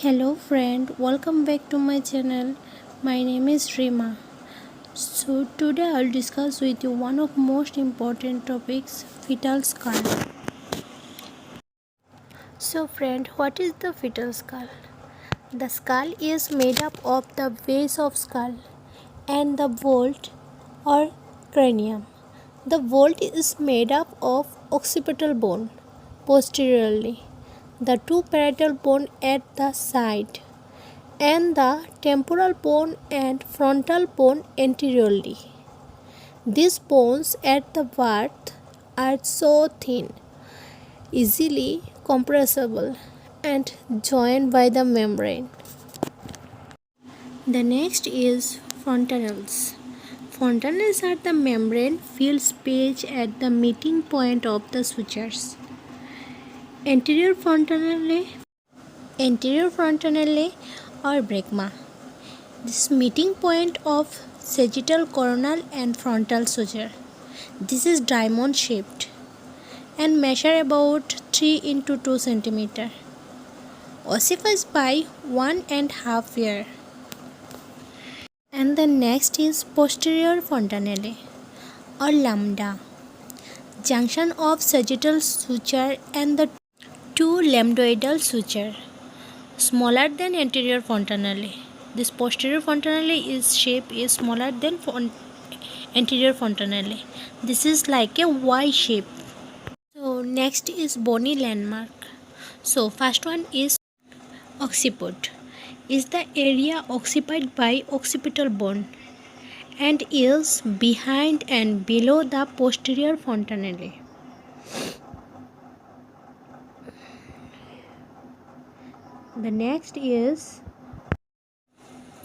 Hello friend, welcome back to my channel. My name is Rima. So today I'll discuss with you one of most important topics, fetal skull. So friend, what is the fetal skull? The skull is made up of the base of skull and the vault or cranium. The vault is made up of occipital bone posteriorly, the two parietal bone at the side, and the temporal bone and frontal bone anteriorly. These bones at the birth are so thin, easily compressible, and joined by the membrane. The next is frontals. Frontals are the membrane-filled space at the meeting point of the sutures. Anterior frontale or bregma. This meeting point of sagittal, coronal and frontal suture. This is diamond shaped and measure about 3 into 2 cm. Ossifies by 1.5 year. And the next is posterior fontanelle or lambda. Junction of sagittal suture and the two lambdoidal suture. Smaller than anterior fontanelle. This posterior fontanelle shape is smaller than anterior fontanelle. This is like a Y shape. So next is bony landmark. So first one is occiput. Is the area occupied by occipital bone and is behind and below the posterior fontanelle. The next is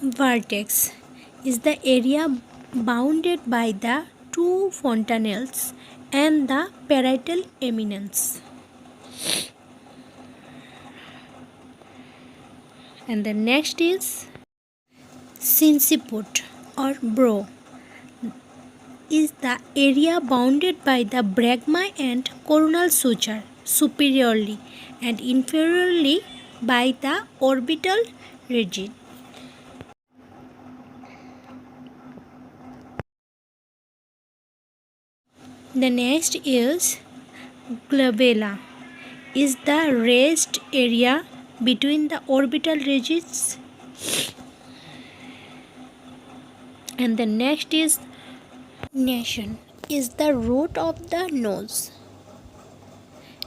vertex. Is the area bounded by the two fontanelles and the parietal eminence. And the next is sinciput or brow. Is the area bounded by the bregma and coronal suture superiorly and inferiorly by the orbital ridge. The next is glabella. Is the raised area between the orbital ridges. And the next is nation. Is the root of the nose.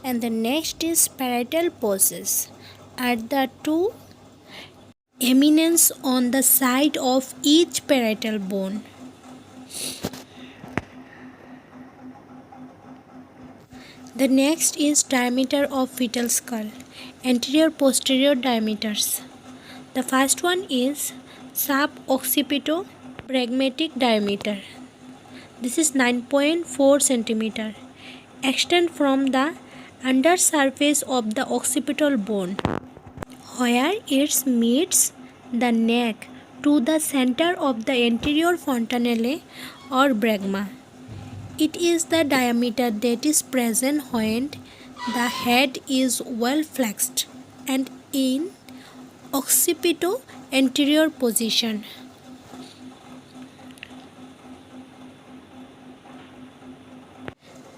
And the next is parietal poses. Are the two eminence on the side of each parietal bone. The next is diameter of fetal skull. Anterior posterior diameters. The first one is suboccipito-bregmatic diameter. This is 9.4 cm. Extend from the undersurface of the occipital bone, where it meets the neck, to the center of the anterior fontanelle or bregma. It is the diameter that is present when the head is well flexed and in occipito-anterior position.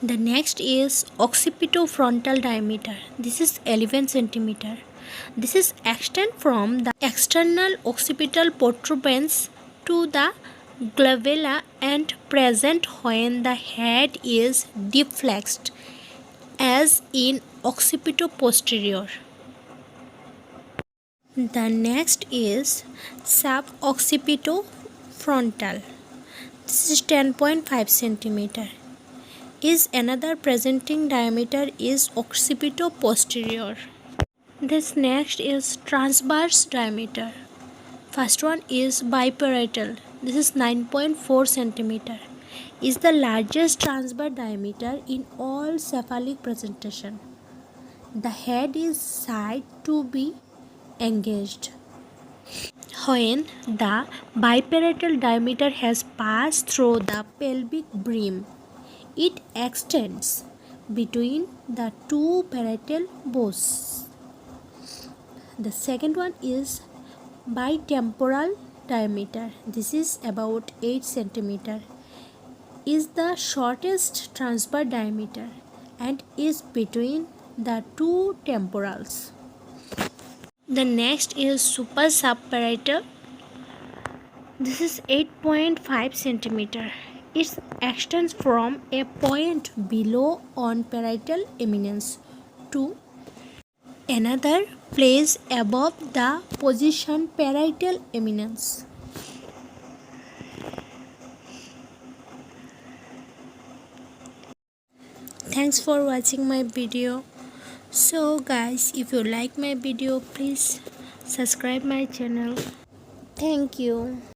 The next is occipito-frontal diameter. This is 11 cm. This is extend from the external occipital protuberance to the glabella and present when the head is deep flexed, as in occipito-posterior. The next is suboccipito-frontal. This is 10.5 cm. Is another presenting diameter is occipito-posterior. This next is transverse diameter. First one is biparietal. This is 9.4 cm. Is the largest transverse diameter in all cephalic presentation. The head is said to be engaged when the biparietal diameter has passed through the pelvic brim. It extends between the two parietal bones. The second one is bitemporal diameter. This is about 8 centimeter. Is the shortest transverse diameter and is between the two temporals. The next is super subparietal. This is 8.5 centimeter. It extends from a point below on parietal eminence to another place above the position parietal eminence. Thanks for watching my video. So guys, if you like my video, please subscribe my channel. Thank you.